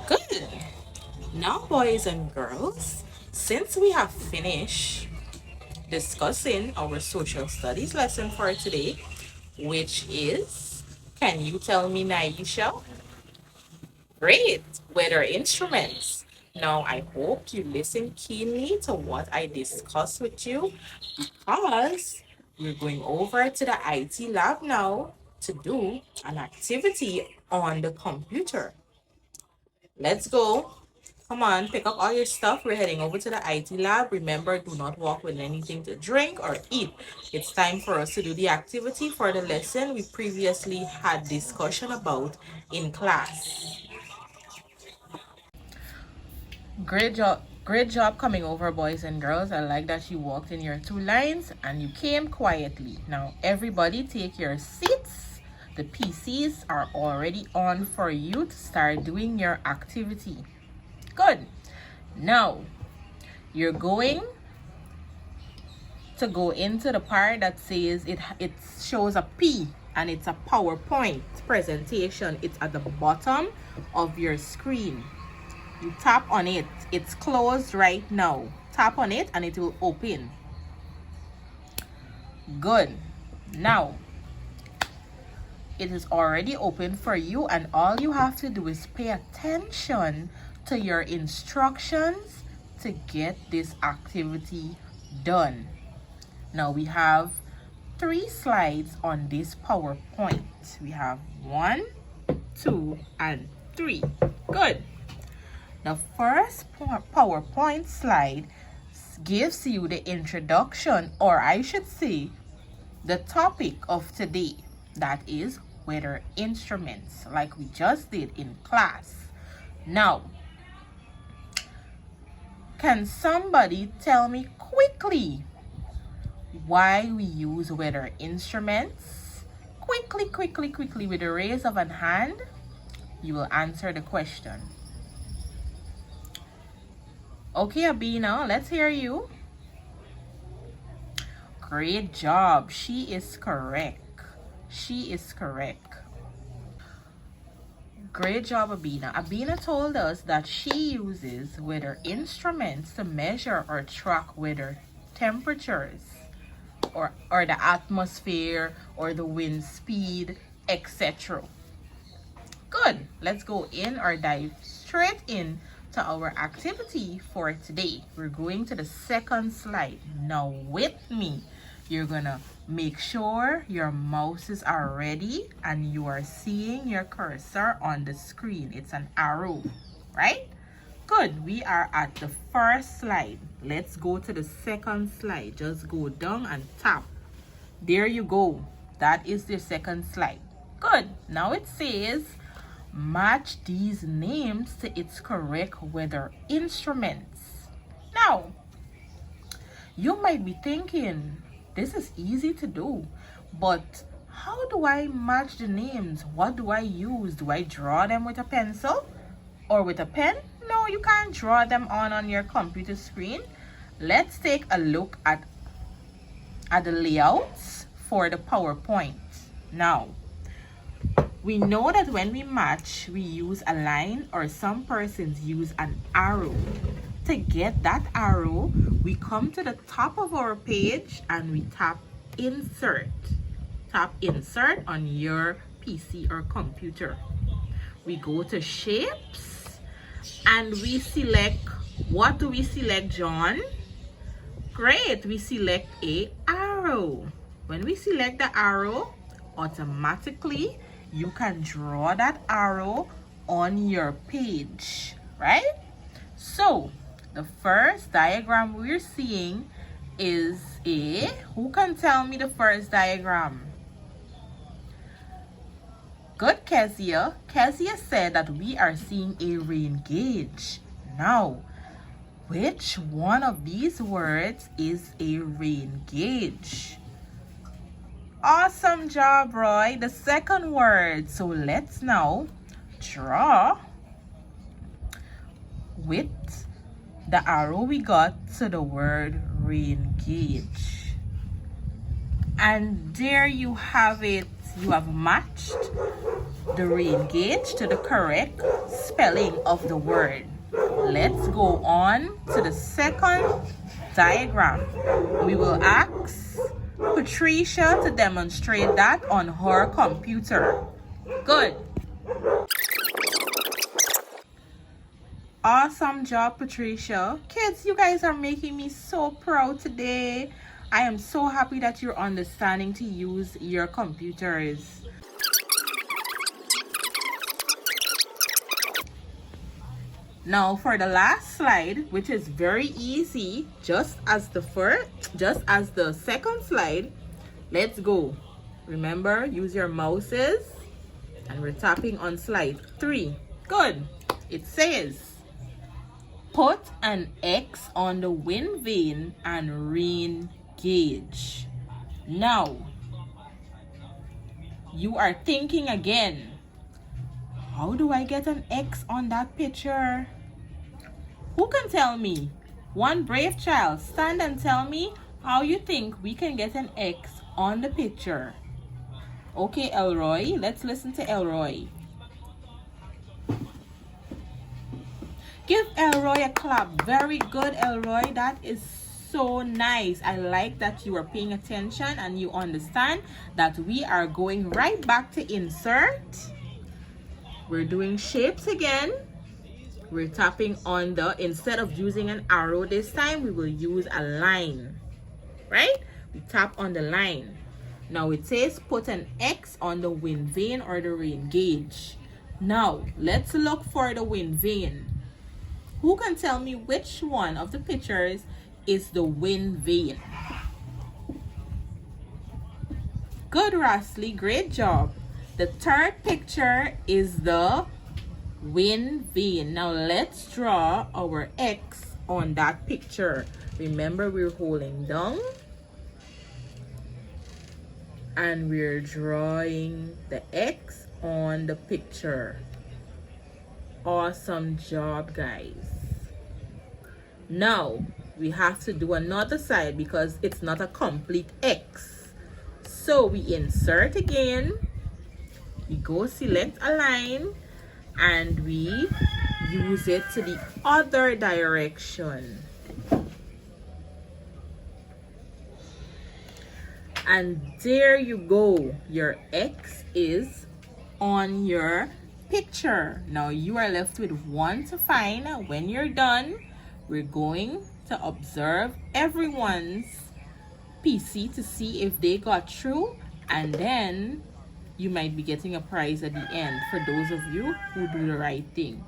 Good. Now, boys and girls, since we have finished discussing our social studies lesson for today, which is, can you tell me, Naisha? Great, weather instruments. Now, I hope you listen keenly to what I discuss with you because we're going over to the IT lab now to do an activity on the computer. Let's go. Come on, pick up all your stuff. We're heading over to the IT lab. Remember, do not walk with anything to drink or eat. It's time for us to do the activity for the lesson we previously had discussion about in class. Great job. Great job coming over, boys and girls. I like that you walked in your two lines and you came quietly. Now, everybody take your seats. The PCs are already on for you to start doing your activity. Good. Now, you're going to go into the part that says it shows a P and it's a PowerPoint presentation. It's at the bottom of your screen. You tap on it. It's closed right now. Tap on it and it will open. Good. Now, it is already open for you and all you have to do is pay attention to your instructions to get this activity done. Now we have 3 slides on this PowerPoint. We have 1, 2, and 3. Good. The first PowerPoint slide gives you the introduction, or I should say, the topic of today. That is weather instruments, like we just did in class. Now, can somebody tell me quickly why we use weather instruments? Quickly, with a raise of an hand, you will answer the question. Okay, Abina, let's hear you. Great job. She is correct. Great job, Abina. Abina told us that she uses weather instruments to measure or track weather temperatures or the atmosphere or the wind speed, etc. Good. Let's go in or dive straight in to our activity for today. We're going to the second slide. Now with me, you're gonna make sure your mouses are ready and you are seeing your cursor on the screen. It's an arrow, right? Good. We are at the first slide. Let's go to the second slide. Just go down and tap. There you go. That is the second slide. Good. Now it says match these names to its correct weather instruments. Now, you might be thinking, this is easy to do, but how do I match the names? What do I use? Do I draw them with a pencil or with a pen? No, you can't draw them on your computer screen. Let's take a look at the layouts for the PowerPoint. Now, we know that when we match, we use a line or some persons use an arrow. To get that arrow, we come to the top of our page and we tap insert. Tap insert on your PC or computer. We go to shapes and we select, what do we select, John? Great, we select a arrow. When we select the arrow, automatically you can draw that arrow on your page, right? So the first diagram we're seeing is who can tell me the first diagram? Good, Kezia. Kezia said that we are seeing a rain gauge. Now, which one of these words is a rain gauge? Awesome job, Roy. The second word. So let's now draw with the arrow we got to the word rain gauge. And there you have it. you have matched the rain gauge to the correct spelling of the word. Let's go on to the second diagram. We will ask Patricia to demonstrate that on her computer. Good. Awesome job, Patricia. Kids, you guys are making me so proud today. I am so happy that you're understanding to use your computers. Now for the last slide, which is very easy, just as the second slide, let's go. Remember, use your mouses, and we're tapping on slide 3. Good. It says, put an X on the wind vane and rain gauge. Now, you are thinking again, how do I get an X on that picture? Who can tell me? One brave child, stand and tell me how you think we can get an X on the picture. Okay, Elroy, let's listen to Elroy. Give Elroy a clap. Very good, Elroy. That is so nice. I like that you are paying attention and you understand that we are going right back to insert. We're doing shapes again. We're tapping on the, instead of using an arrow this time, we will use a line. Right? We tap on the line. Now it says put an X on the wind vane or the rain gauge. Now, let's look for the wind vane. Who can tell me which one of the pictures is the wind vane? Good, Rasley. Great job. The third picture is the wind vane. Now let's draw our X on that picture. Remember, we're holding down and we're drawing the X on the picture. Awesome job, guys. Now we have to do another side because it's not a complete X. So we insert again, we go select a line, and we use it to the other direction. And there you go, your X is on your picture. Now you are left with one to find. When you're done, we're going to observe everyone's PC to see if they got through, and then you might be getting a prize at the end for those of you who do the right thing.